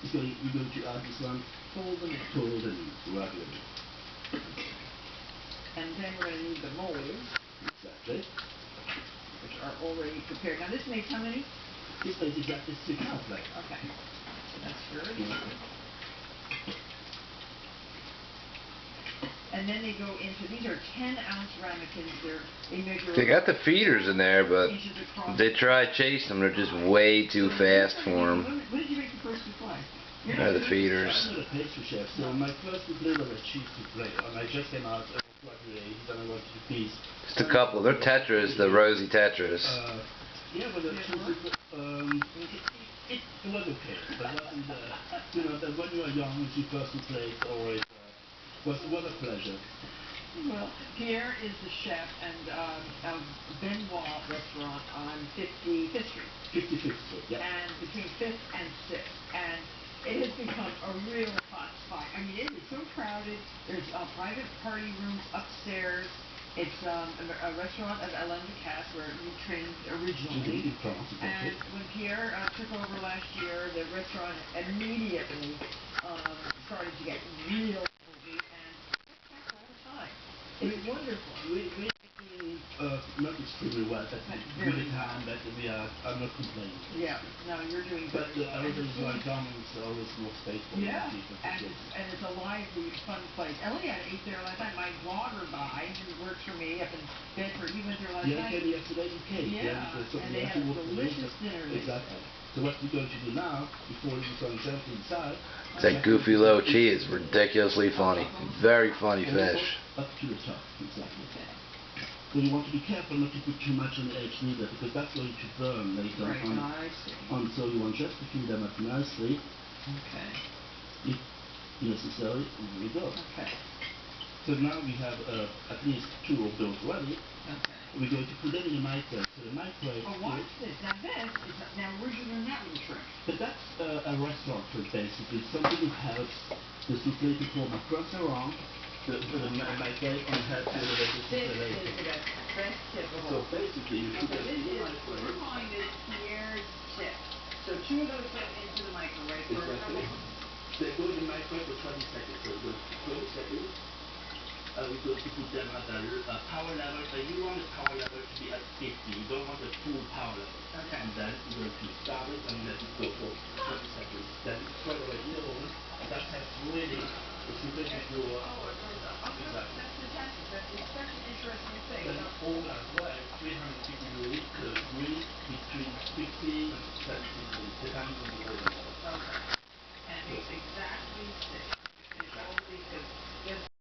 So you're going to add this one? Fold them in. Fold them in, regularly. And then we're going to need the molds. Exactly. Which are already prepared. Now this makes how many? This makes exactly 6 outlets. Okay. So that's good. And then they go into, these are 10-ounce ramekins. They measure. They got the feeders in there, but they try chasing them. They're just way too fast for them. When did you make the first souffle? They're the feeders. I'm not a pastry chef, so my first souffle was a cheese souffle, and I just came out of graduate, and I wanted to piece. Just a couple. They're tetras, the rosy tetras. Yeah, but the cheese souffle, it was okay, but wasn't, you know, that when you are young, it's your first souffle, or it was a pleasure. Well, Pierre is the chef and of Benoit restaurant on 55th Street. 55th Street, yeah. And between 5th and 6th. And it has become a real hot spot. I mean, it is so crowded. There's private party rooms upstairs. It's a restaurant of Alain Ducasse where you trained originally. And when Pierre took over last year, the restaurant immediately started to get real busy and packed all the time. It's wonderful. We're doing not extremely well, but with the time that we are not complaining. Yeah, no, you're doing good. But everybody's going down, so always more space for people. And it's a lively, fun place. Ellie ate there last night. My daughter by, who works for me up in Bedford, he went there last night. Yeah, came yesterday to cake. Yeah, and they had a delicious dinner. Exactly. So what we're going to do now, before you go inside, That goofy little chi is ridiculously funny. Very funny fish. Up to the top, exactly. So you want to be careful not to put too much on the edge neither, because that's going to burn later on. So you want just to fill them up nicely. Okay. If necessary, here we go. Okay. So now we have at least 2 of those ready. Okay. We're going to put them in the microwave. So the microwave. Oh, watch this. Now where'd you learn that little trick? But that's a restaurant trick, basically. Something that helps the souffle to form across around the microwave and helps you with the souffle. This is the best tip of all. So basically, you put them in the microwave. We're calling this Pierre's tip. So 2 of those go into the microwave. Exactly. They go in the microwave for 20 seconds. So it goes 20 seconds. We're going to put them at a power level, but you want the power level to be at 50. You don't want the full power level. Okay. And then you're going to start it and let it go for 20 seconds. Then throw it away in the oven. That helps really the souffle to grow. Oh, it grows up. Okay. That's fantastic. It's such an interesting thing. Then all as well, 350 degrees, grill between 50 and 70 degrees, depending on the oven level. Okay. And it's exactly 6.